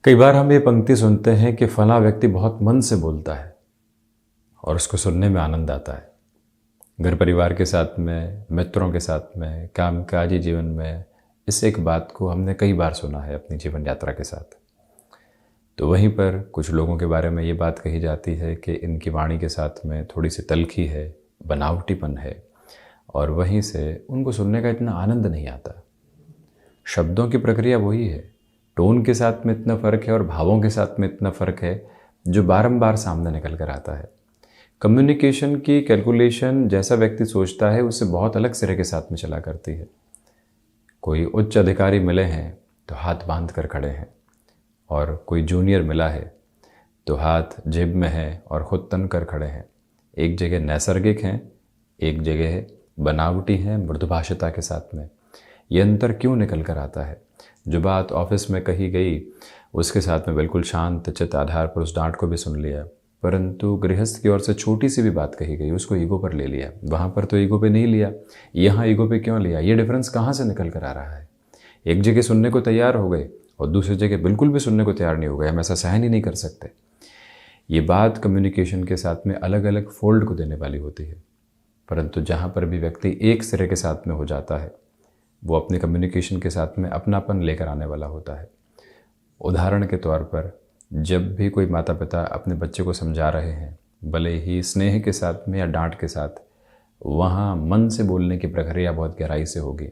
कई बार हम ये पंक्ति सुनते हैं कि फला व्यक्ति बहुत मन से बोलता है और उसको सुनने में आनंद आता है। घर परिवार के साथ में, मित्रों के साथ में, कामकाजी जीवन में इस एक बात को हमने कई बार सुना है अपनी जीवन यात्रा के साथ। तो वहीं पर कुछ लोगों के बारे में ये बात कही जाती है कि इनकी वाणी के साथ में थोड़ी सी तल्खी है, बनावटीपन है और वहीं से उनको सुनने का इतना आनंद नहीं आता। शब्दों की प्रक्रिया वही है, टोन के साथ में इतना फ़र्क है और भावों के साथ में इतना फ़र्क है जो बारंबार सामने निकल कर आता है। कम्युनिकेशन की कैलकुलेशन जैसा व्यक्ति सोचता है उससे बहुत अलग सिरे के साथ में चला करती है। कोई उच्च अधिकारी मिले हैं तो हाथ बांध कर खड़े हैं और कोई जूनियर मिला है तो हाथ जेब में है और ख़ुद तन कर खड़े हैं। एक जगह नैसर्गिक हैं, एक जगह बनावटी हैं मृदुभाषिता के साथ में। ये अंतर क्यों निकल कर आता है? जो बात ऑफिस में कही गई उसके साथ में बिल्कुल शांत चित्त आधार पर उस डांट को भी सुन लिया, परंतु गृहस्थ की ओर से छोटी सी भी बात कही गई उसको ईगो पर ले लिया। वहाँ पर तो ईगो पे नहीं लिया, यहाँ ईगो पे क्यों लिया? ये डिफरेंस कहाँ से निकल कर आ रहा है? एक जगह सुनने को तैयार हो गए और दूसरी जगह बिल्कुल भी सुनने को तैयार नहीं हो गए। हम ऐसा सहन ही नहीं कर सकते। ये बात कम्युनिकेशन के साथ में अलग अलग फोल्ड को देने वाली होती है, परंतु जहाँ पर भी व्यक्ति एक सिरे के साथ में हो जाता है वो अपने कम्युनिकेशन के साथ में अपनापन लेकर आने वाला होता है। उदाहरण के तौर पर जब भी कोई माता पिता अपने बच्चे को समझा रहे हैं, भले ही स्नेह के साथ में या डांट के साथ, वहाँ मन से बोलने की प्रक्रिया बहुत गहराई से होगी।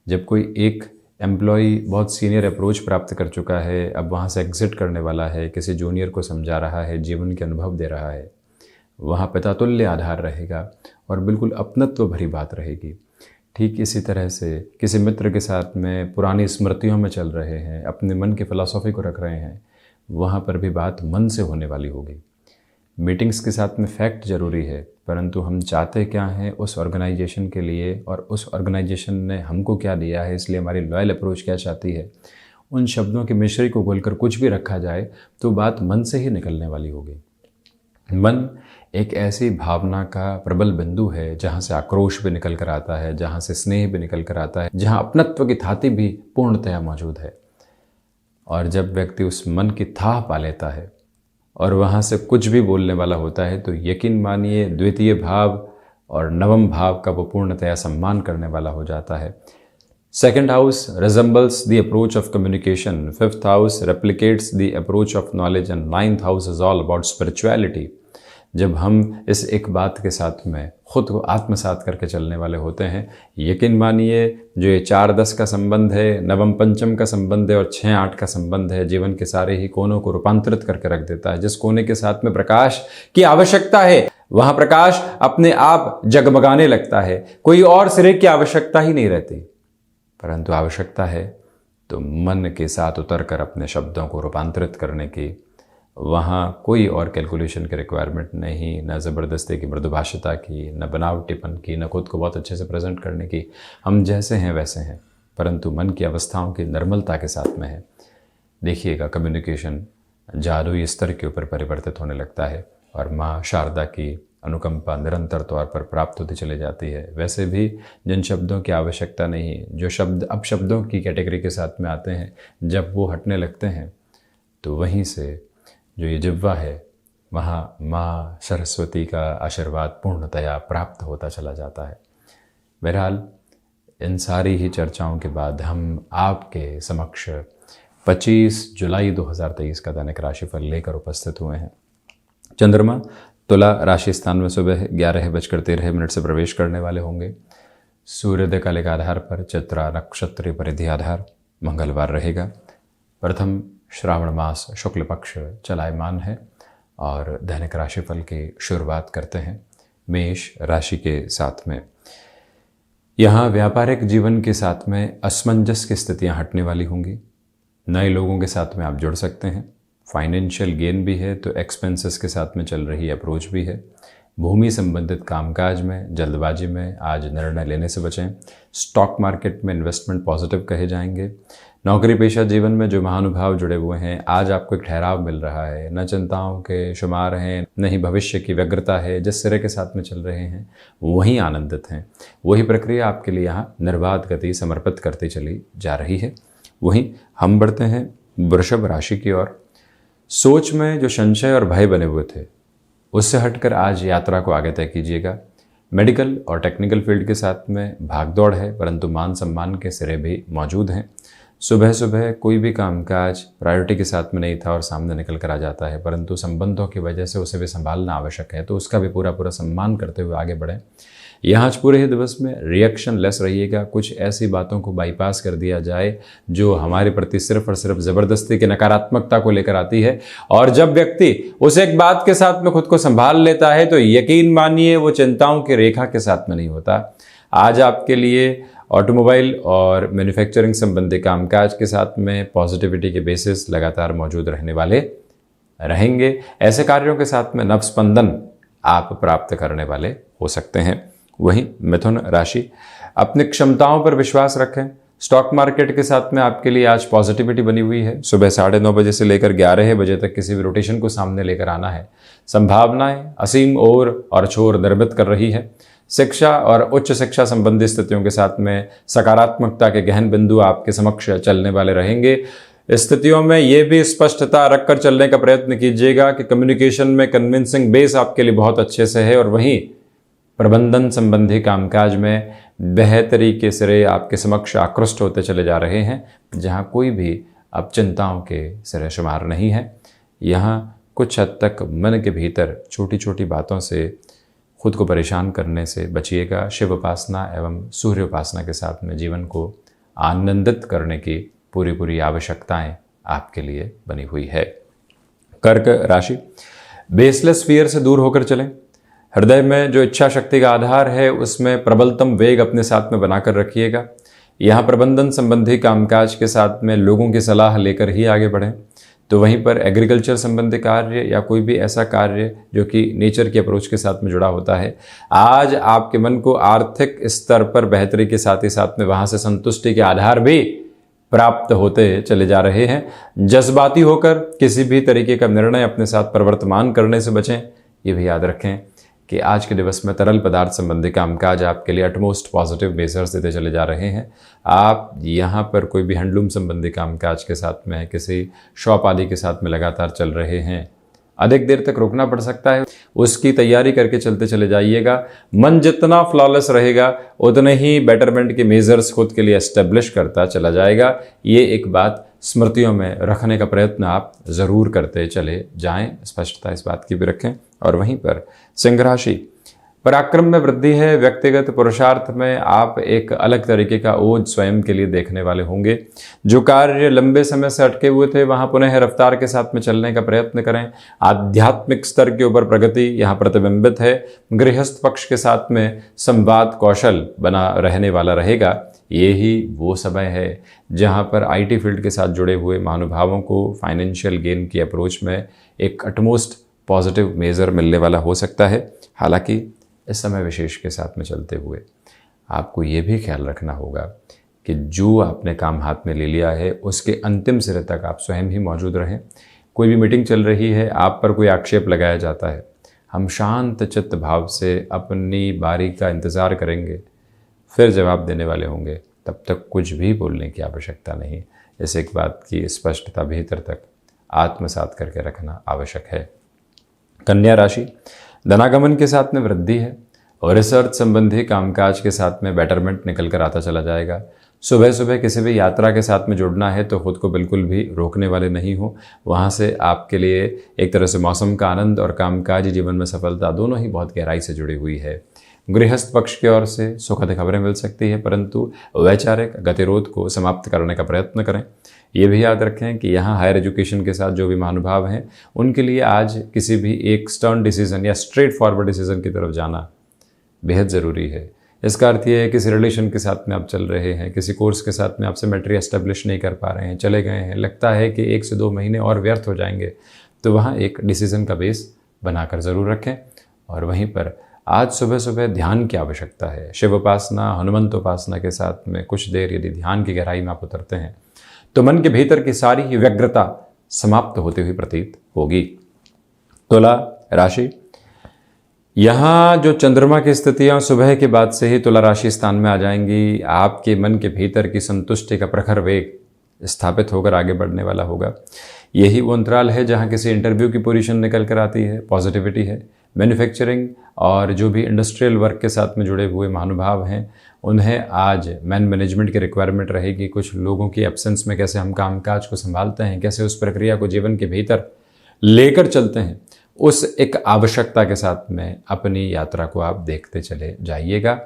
जब कोई एक एम्प्लॉय बहुत सीनियर अप्रोच प्राप्त कर चुका है, अब वहाँ से एग्जिट करने वाला है, किसी जूनियर को समझा रहा है, जीवन के अनुभव दे रहा है, वहाँ पितातुल्य आधार रहेगा और बिल्कुल अपनत्व भरी बात रहेगी। ठीक इसी तरह से किसी मित्र के साथ में पुरानी स्मृतियों में चल रहे हैं, अपने मन की फ़िलासफ़ी को रख रहे हैं, वहाँ पर भी बात मन से होने वाली होगी। मीटिंग्स के साथ में फैक्ट ज़रूरी है, परंतु हम चाहते क्या हैं उस ऑर्गेनाइजेशन के लिए और उस ऑर्गेनाइजेशन ने हमको क्या दिया है, इसलिए हमारी लॉयल अप्रोच क्या चाहती है, उन शब्दों की मिश्री को घोलकर कुछ भी रखा जाए तो बात मन से ही निकलने वाली होगी। मन एक ऐसी भावना का प्रबल बिंदु है जहाँ से आक्रोश भी निकल कर आता है, जहाँ से स्नेह भी निकल कर आता है, जहाँ अपनत्व की थाती भी पूर्णतया मौजूद है। और जब व्यक्ति उस मन की थाह पा लेता है और वहाँ से कुछ भी बोलने वाला होता है तो यकीन मानिए द्वितीय भाव और नवम भाव का वो पूर्णतया सम्मान करने वाला हो जाता है। Second house resembles the approach of communication, fifth house replicates the approach of knowledge and ninth house is all about spirituality। जब हम इस एक बात के साथ में खुद को आत्मसात करके चलने वाले होते हैं, यकीन मानिए जो ये 4-10 का संबंध है, नवम पंचम का संबंध है और 6-8 का संबंध है, जीवन के सारे ही कोनों को रूपांतरित करके रख देता है। जिस कोने के साथ में प्रकाश की आवश्यकता है वहाँ प्रकाश अपने आप जगमगाने लगता है, कोई और सिरे की आवश्यकता ही नहीं रहती। परंतु आवश्यकता है तो मन के साथ उतर कर अपने शब्दों को रूपांतरित करने की। वहाँ कोई और कैलकुलेशन की रिक्वायरमेंट नहीं, न ज़बरदस्ती की मृदुभाषिता की, न बनावटीपन की, न खुद को बहुत अच्छे से प्रेजेंट करने की। हम जैसे हैं वैसे हैं, परंतु मन की अवस्थाओं की निर्मलता के साथ में है। देखिएगा कम्युनिकेशन जादुई स्तर के ऊपर परिवर्तित होने लगता है और माँ शारदा की अनुकंपा निरंतर तौर पर प्राप्त होती चली जाती है। वैसे भी जिन शब्दों की आवश्यकता नहीं, जो शब्द अब शब्दों की कैटेगरी के साथ में आते हैं, जब वो हटने लगते हैं तो वहीं से जो ये जिह्वा है वहाँ माँ सरस्वती का आशीर्वाद पूर्णतया प्राप्त होता चला जाता है। बहरहाल इन सारी ही चर्चाओं के बाद हम आपके समक्ष 25 जुलाई 2023 का दैनिक राशिफल लेकर उपस्थित हुए हैं। चंद्रमा तुला राशि स्थान में सुबह 11:13 से प्रवेश करने वाले होंगे। सूर्योदय कालिक आधार पर चित्रा नक्षत्रीय परिधि आधार मंगलवार रहेगा। प्रथम श्रावण मास शुक्ल पक्ष चलायमान है और दैनिक राशिफल की शुरुआत करते हैं मेष राशि के साथ में। यहाँ व्यापारिक जीवन के साथ में असमंजस की स्थितियाँ हटने वाली होंगी। नए लोगों के साथ में आप जुड़ सकते हैं। फाइनेंशियल गेन भी है तो एक्सपेंसेस के साथ में चल रही अप्रोच भी है। भूमि संबंधित कामकाज में जल्दबाजी में आज निर्णय लेने से बचें। स्टॉक मार्केट में इन्वेस्टमेंट पॉजिटिव कहे जाएंगे। नौकरी पेशा जीवन में जो महानुभाव जुड़े हुए हैं, आज आपको एक ठहराव मिल रहा है। न चिंताओं के शुमार हैं, न ही भविष्य की व्यग्रता है। जिस सिरे के साथ में चल रहे हैं वहीं आनंदित हैं। वही प्रक्रिया आपके लिए यहाँ निर्बाध गति समर्पित करती चली जा रही है। वहीं हम बढ़ते हैं वृषभ राशि की ओर। सोच में जो संशय और भय बने हुए थे उससे हटकर आज यात्रा को आगे तय कीजिएगा। मेडिकल और टेक्निकल फील्ड के साथ में भागदौड़ है, परंतु मान सम्मान के सिरे भी मौजूद हैं। सुबह सुबह कोई भी कामकाज प्रायोरिटी के साथ में नहीं था और सामने निकल कर आ जाता है, परंतु संबंधों की वजह से उसे भी संभालना आवश्यक है, तो उसका भी पूरा पूरा सम्मान करते हुए आगे बढ़ें। यहाँ आज पूरे ही दिवस में रिएक्शन लेस रहिएगा। कुछ ऐसी बातों को बाईपास कर दिया जाए जो हमारे प्रति सिर्फ और सिर्फ ज़बरदस्ती की नकारात्मकता को लेकर आती है, और जब व्यक्ति उस एक बात के साथ में खुद को संभाल लेता है तो यकीन मानिए वो चिंताओं की रेखा के साथ में नहीं होता। आज आपके लिए ऑटोमोबाइल और मैन्युफैक्चरिंग संबंधी कामकाज के साथ में पॉजिटिविटी के बेसिस लगातार मौजूद रहने वाले रहेंगे। ऐसे कार्यों के साथ में नवस्पंदन आप प्राप्त करने वाले हो सकते हैं। वहीं मिथुन राशि, अपनी क्षमताओं पर विश्वास रखें। स्टॉक मार्केट के साथ में आपके लिए आज पॉजिटिविटी बनी हुई है। सुबह 9:30 बजे से लेकर 11 बजे तक किसी भी रोटेशन को सामने लेकर आना है। संभावनाएं असीम और छोर निर्मित कर रही है। शिक्षा और उच्च शिक्षा संबंधी स्थितियों के साथ में सकारात्मकता के गहन बिंदु आपके समक्ष चलने वाले रहेंगे। स्थितियों में ये भी स्पष्टता रखकर चलने का प्रयत्न कीजिएगा कि कम्युनिकेशन में कन्विंसिंग बेस आपके लिए बहुत अच्छे से है, और वहीं प्रबंधन संबंधी कामकाज में बेहतरी के सिरे आपके समक्ष आकृष्ट होते चले जा रहे हैं, जहां कोई भी अब चिंताओं के सिरे शुमार नहीं है। यहाँ कुछ हद तक मन के भीतर छोटी छोटी बातों से खुद को परेशान करने से बचिएगा। शिव उपासना एवं सूर्य उपासना के साथ में जीवन को आनंदित करने की पूरी पूरी आवश्यकताएं आपके लिए बनी हुई है। कर्क राशि, बेसलेस फियर से दूर होकर चलें। हृदय में जो इच्छा शक्ति का आधार है उसमें प्रबलतम वेग अपने साथ में बनाकर रखिएगा। यहाँ प्रबंधन संबंधी कामकाज के साथ में लोगों की सलाह लेकर ही आगे बढ़ें। तो वहीं पर एग्रीकल्चर संबंधी कार्य या कोई भी ऐसा कार्य जो कि नेचर की अप्रोच के साथ में जुड़ा होता है, आज आपके मन को आर्थिक स्तर पर बेहतरी के साथ ही साथ में वहाँ से संतुष्टि के आधार भी प्राप्त होते चले जा रहे हैं। जज्बाती होकर किसी भी तरीके का निर्णय अपने साथ प्रवर्तमान करने से बचें। ये भी याद रखें कि आज के दिवस में तरल पदार्थ संबंधी कामकाज आपके लिए अटमोस्ट पॉजिटिव मेजर्स देते चले जा रहे हैं। आप यहाँ पर कोई भी हैंडलूम संबंधी कामकाज के साथ में, किसी शॉप आदि के साथ में लगातार चल रहे हैं, अधिक देर तक रुकना पड़ सकता है, उसकी तैयारी करके चलते चले जाइएगा। मन जितना फ्लॉलेस रहेगा उतने ही बेटरमेंट के मेजर्स खुद के लिए एस्टेब्लिश करता चला जाएगा। ये एक बात स्मृतियों में रखने का प्रयत्न आप ज़रूर करते चले जाएं। स्पष्टता इस बात की भी रखें। और वहीं पर सिंह राशि, पराक्रम में वृद्धि है। व्यक्तिगत पुरुषार्थ में आप एक अलग तरीके का ओज स्वयं के लिए देखने वाले होंगे। जो कार्य लंबे समय से अटके हुए थे वहाँ पुनः रफ्तार के साथ में चलने का प्रयत्न करें। आध्यात्मिक स्तर के ऊपर प्रगति यहाँ प्रतिबिंबित है। गृहस्थ पक्ष के साथ में संवाद कौशल बना रहने वाला रहेगा। ये ही वो समय है जहाँ पर IT फील्ड के साथ जुड़े हुए महानुभावों को फाइनेंशियल गेन की अप्रोच में एक अटमोस्ट पॉजिटिव मेजर मिलने वाला हो सकता है। हालांकि इस समय विशेष के साथ में चलते हुए आपको ये भी ख्याल रखना होगा कि जो आपने काम हाथ में ले लिया है उसके अंतिम सिरे तक आप स्वयं ही मौजूद रहें। कोई भी मीटिंग चल रही है, आप पर कोई आक्षेप लगाया जाता है, हम शांत चित्त भाव से अपनी बारी का इंतज़ार करेंगे, फिर जवाब देने वाले होंगे। तब तक कुछ भी बोलने की आवश्यकता नहीं। इस एक बात की स्पष्टता भीतर तक आत्मसात करके रखना आवश्यक है। कन्या राशि, धनागमन के साथ में वृद्धि है और रिसर्च संबंधी कामकाज के साथ में बेटरमेंट निकल कर आता चला जाएगा। सुबह सुबह किसी भी यात्रा के साथ में जुड़ना है तो खुद को बिल्कुल भी रोकने वाले नहीं हो। वहाँ से आपके लिए एक तरह से मौसम का आनंद और कामकाजी जीवन में सफलता दोनों ही बहुत गहराई से जुड़ी हुई है। गृहस्थ पक्ष की ओर से सुखद खबरें मिल सकती है, परंतु वैचारिक गतिरोध को समाप्त करने का प्रयत्न करें। ये भी याद रखें कि यहाँ हायर एजुकेशन के साथ जो भी महानुभाव हैं उनके लिए आज किसी भी एक स्टर्न डिसीजन या स्ट्रेट फॉरवर्ड डिसीजन की तरफ जाना बेहद ज़रूरी है। इसका अर्थ ये है कि किसी रिलेशन के साथ में आप चल रहे हैं, किसी कोर्स के साथ में आप सिमेट्री एस्टेब्लिश नहीं कर पा रहे हैं, चले गए हैं, लगता है कि 1 से 2 महीने और व्यर्थ हो जाएंगे, तो वहाँ एक डिसीजन का बेस बनाकर ज़रूर रखें। और वहीं पर आज सुबह सुबह ध्यान की आवश्यकता है। शिव उपासना, हनुमंत उपासना के साथ में कुछ देर यदि ध्यान की गहराई में आप उतरते हैं तो मन के भीतर की सारी ही व्यग्रता समाप्त होती हुई प्रतीत होगी। तुला राशि, यहाँ जो चंद्रमा की स्थितियाँ सुबह के बाद से ही तुला राशि स्थान में आ जाएंगी। आपके मन के भीतर की संतुष्टि का प्रखर वेग स्थापित होकर आगे बढ़ने वाला होगा। यही वो अंतराल है जहाँ किसी इंटरव्यू की पोजीशन निकल कर आती है, पॉजिटिविटी है। मैन्युफैक्चरिंग और जो भी इंडस्ट्रियल वर्क के साथ में जुड़े हुए महानुभाव हैं, उन्हें आज मैनेजमेंट की रिक्वायरमेंट रहेगी। कुछ लोगों की एब्सेंस में कैसे हम कामकाज को संभालते हैं, कैसे उस प्रक्रिया को जीवन के भीतर लेकर चलते हैं, उस एक आवश्यकता के साथ में अपनी यात्रा को आप देखते चले जाइएगा।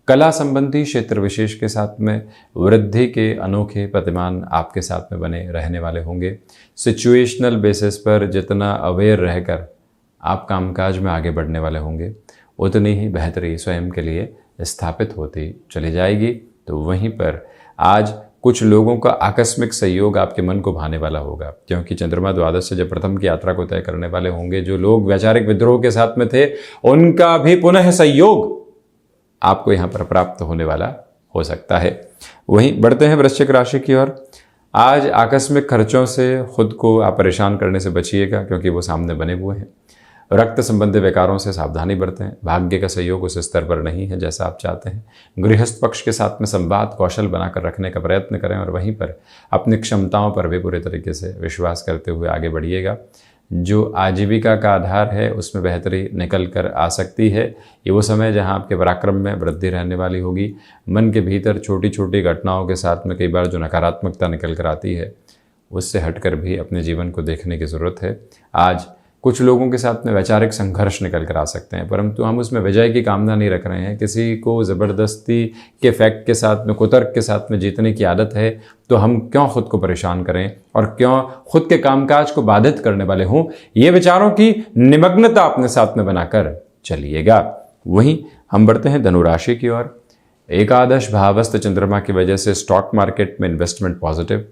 कला संबंधी क्षेत्र विशेष के साथ में वृद्धि के अनोखे प्रतिमान आपके साथ में बने रहने वाले होंगे। सिचुएशनल बेसिस पर जितना अवेयर रहकर आप कामकाज में आगे बढ़ने वाले होंगे, उतनी ही बेहतरी स्वयं के लिए स्थापित होती चली जाएगी। तो वहीं पर आज कुछ लोगों का आकस्मिक सहयोग आपके मन को भाने वाला होगा, क्योंकि चंद्रमा द्वादश से जब प्रथम की यात्रा को तय करने वाले होंगे, जो लोग वैचारिक विद्रोह के साथ में थे उनका भी पुनः सहयोग आपको यहाँ पर प्राप्त होने वाला हो सकता है। वहीं बढ़ते हैं वृश्चिक राशि की ओर। आज आकस्मिक खर्चों से खुद को आप परेशान करने से बचिएगा, क्योंकि वो सामने बने हुए हैं। रक्त संबंधी विकारों से सावधानी बरतें। भाग्य का सहयोग उस स्तर पर नहीं है जैसा आप चाहते हैं। गृहस्थ पक्ष के साथ में संवाद कौशल बनाकर रखने का प्रयत्न करें और वहीं पर अपनी क्षमताओं पर भी पूरे तरीके से विश्वास करते हुए आगे बढ़िएगा। जो आजीविका का आधार है उसमें बेहतरी निकल कर आ सकती है। ये वो समय जहां आपके पराक्रम में वृद्धि रहने वाली होगी। मन के भीतर छोटी छोटी घटनाओं के साथ में कई बार जो नकारात्मकता निकल कर आती है, उससे हटकर भी अपने जीवन को देखने की ज़रूरत है। आज कुछ लोगों के साथ में वैचारिक संघर्ष निकल कर आ सकते हैं, परंतु हम उसमें विजय की कामना नहीं रख रहे हैं। किसी को ज़बरदस्ती के फैक्ट के साथ में, कुतर्क के साथ में जीतने की आदत है, तो हम क्यों खुद को परेशान करें और क्यों खुद के कामकाज को बाधित करने वाले हों। ये विचारों की निमग्नता अपने साथ में बनाकर चलिएगा। वहीं हम बढ़ते हैं धनु राशि की ओर। एकादश भावस्थ चंद्रमा की वजह से स्टॉक मार्केट में इन्वेस्टमेंट पॉजिटिव।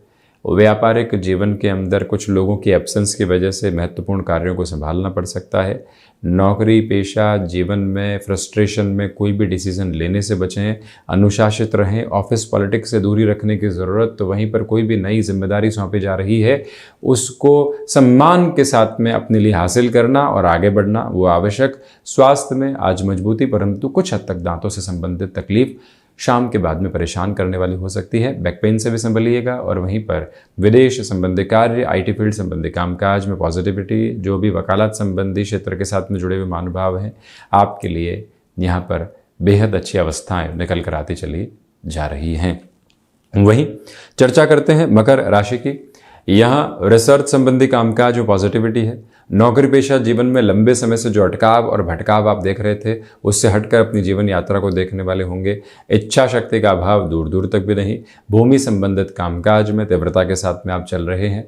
व्यापारिक जीवन के अंदर कुछ लोगों की एब्सेंस की वजह से महत्वपूर्ण कार्यों को संभालना पड़ सकता है। नौकरी पेशा जीवन में फ्रस्ट्रेशन में कोई भी डिसीजन लेने से बचें, अनुशासित रहें। ऑफिस पॉलिटिक्स से दूरी रखने की ज़रूरत। तो वहीं पर कोई भी नई जिम्मेदारी सौंपी जा रही है, उसको सम्मान के साथ में अपने लिए हासिल करना और आगे बढ़ना वो आवश्यक। स्वास्थ्य में आज मजबूती, परंतु कुछ हद तक दांतों से संबंधित तकलीफ शाम के बाद में परेशान करने वाली हो सकती है। बैक पेन से भी संभलिएगा। और वहीं पर विदेश संबंधी कार्य, आईटी फील्ड संबंधी कामकाज में पॉजिटिविटी। जो भी वकालत संबंधी क्षेत्र के साथ में जुड़े हुए महानुभाव हैं, आपके लिए यहाँ पर बेहद अच्छी अवस्थाएं निकल कर आती चली जा रही हैं। वहीं चर्चा करते हैं मकर राशि की। यहाँ रिसर्च संबंधी कामकाज में पॉजिटिविटी है। नौकरी पेशा जीवन में लंबे समय से जो अटकाव और भटकाव आप देख रहे थे, उससे हटकर अपनी जीवन यात्रा को देखने वाले होंगे। इच्छा शक्ति का अभाव दूर दूर तक भी नहीं। भूमि संबंधित कामकाज में तीव्रता के साथ में आप चल रहे हैं।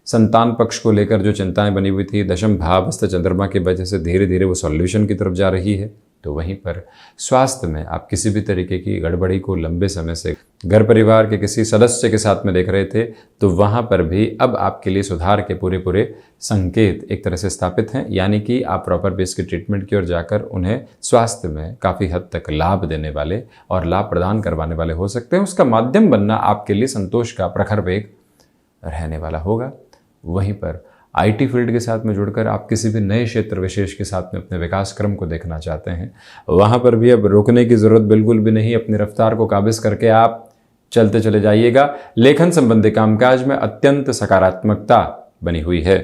संतान पक्ष को लेकर जो चिंताएं बनी हुई थी, दशम भावस्थ चंद्रमा की वजह से धीरे धीरे वो सॉल्यूशन की तरफ जा रही है। तो वहीं पर स्वास्थ्य में आप किसी भी तरीके की गड़बड़ी को लंबे समय से घर परिवार के किसी सदस्य के साथ में देख रहे थे, तो वहाँ पर भी अब आपके लिए सुधार के पूरे संकेत एक तरह से स्थापित हैं। यानी कि आप प्रॉपर बेस की ट्रीटमेंट की ओर जाकर उन्हें स्वास्थ्य में काफ़ी हद तक लाभ देने वाले और लाभ प्रदान करवाने वाले हो सकते हैं। उसका माध्यम बनना आपके लिए संतोष का प्रखर वेग रहने वाला होगा। वहीं पर आईटी फील्ड के साथ में जुड़कर आप किसी भी नए क्षेत्र विशेष के साथ में अपने विकास क्रम को देखना चाहते हैं, वहाँ पर भी अब रोकने की ज़रूरत बिल्कुल भी नहीं। अपनी रफ्तार को काबिज करके आप चलते चले जाइएगा। लेखन संबंधी कामकाज में अत्यंत सकारात्मकता बनी हुई है।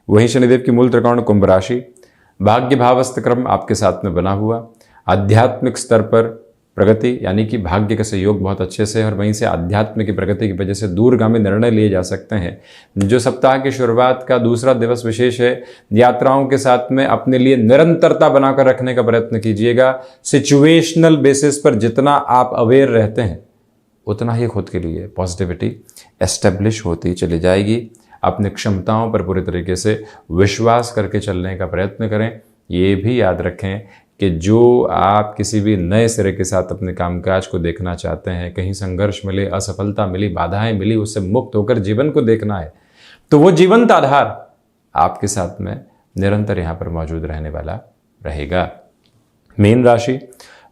वहीं शनिदेव की मूल त्रिकोण कुंभ राशि। भाग्य भावस्थ क्रम आपके साथ में बना हुआ। आध्यात्मिक स्तर पर प्रगति, यानी कि भाग्य का सहयोग बहुत अच्छे से है और वहीं से आध्यात्म की प्रगति की वजह से दूरगामी निर्णय लिए जा सकते हैं। जो सप्ताह की शुरुआत का दूसरा दिवस विशेष है, यात्राओं के साथ में अपने लिए निरंतरता बनाकर रखने का प्रयत्न कीजिएगा। सिचुएशनल बेसिस पर जितना आप अवेयर रहते हैं, उतना ही खुद के लिए पॉजिटिविटी एस्टेब्लिश होती चली जाएगी। अपनी क्षमताओं पर पूरे तरीके से विश्वास करके चलने का प्रयत्न करें। ये भी याद रखें कि जो आप किसी भी नए सिरे के साथ अपने कामकाज को देखना चाहते हैं, कहीं संघर्ष मिले, असफलता मिली, बाधाएं मिली, उससे मुक्त होकर जीवन को देखना है, तो वो जीवंत आधार आपके साथ में निरंतर यहाँ पर मौजूद रहने वाला रहेगा। मीन राशि।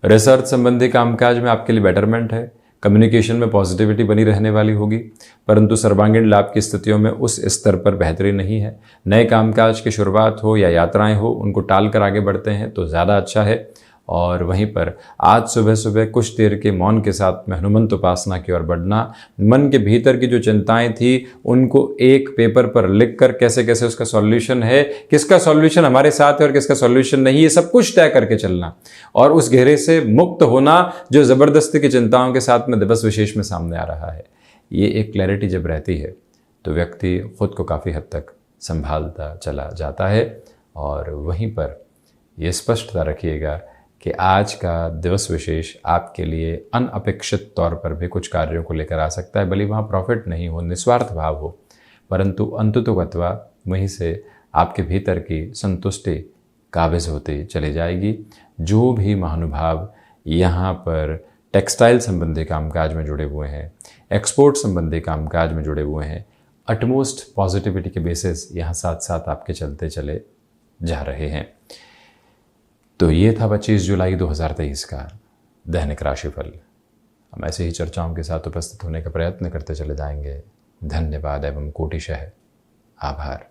रिसर्च संबंधी कामकाज में आपके लिए बेटरमेंट है। कम्युनिकेशन में पॉजिटिविटी बनी रहने वाली होगी, परंतु सर्वांगीण लाभ की स्थितियों में उस स्तर पर बेहतरी नहीं है। नए कामकाज की शुरुआत हो या यात्राएं हो, उनको टाल कर आगे बढ़ते हैं तो ज़्यादा अच्छा है। और वहीं पर आज सुबह सुबह कुछ देर के मौन के साथ में हनुमंत उपासना की ओर बढ़ना, मन के भीतर की जो चिंताएं थी उनको एक पेपर पर लिख कर कैसे कैसे उसका सॉल्यूशन है, किसका सॉल्यूशन हमारे साथ है और किसका सॉल्यूशन नहीं, ये सब कुछ तय करके चलना और उस घेरे से मुक्त होना जो ज़बरदस्ती की चिंताओं के साथ में दिवस विशेष में सामने आ रहा है। ये एक क्लैरिटी जब रहती है तो व्यक्ति खुद को काफ़ी हद तक संभालता चला जाता है। और वहीं पर ये स्पष्टता रखिएगा कि आज का दिवस विशेष आपके लिए अनअपेक्षित तौर पर भी कुछ कार्यों को लेकर आ सकता है। भले वहाँ प्रॉफिट नहीं हो, निस्वार्थ भाव हो, परंतु अंततोगत्वा वहीं से आपके भीतर की संतुष्टि काबिज होती चली जाएगी। जो भी महानुभाव यहाँ पर टेक्सटाइल संबंधी कामकाज में जुड़े हुए हैं, एक्सपोर्ट संबंधी कामकाज में जुड़े हुए हैं, अटमोस्ट पॉजिटिविटी के बेसिस यहाँ साथ साथ आपके चलते चले जा रहे हैं। तो ये था 25 जुलाई 2023 का दैनिक राशिफल। हम ऐसे ही चर्चाओं के साथ उपस्थित होने का प्रयत्न करते चले जाएंगे। धन्यवाद एवं कोटिशः आभार।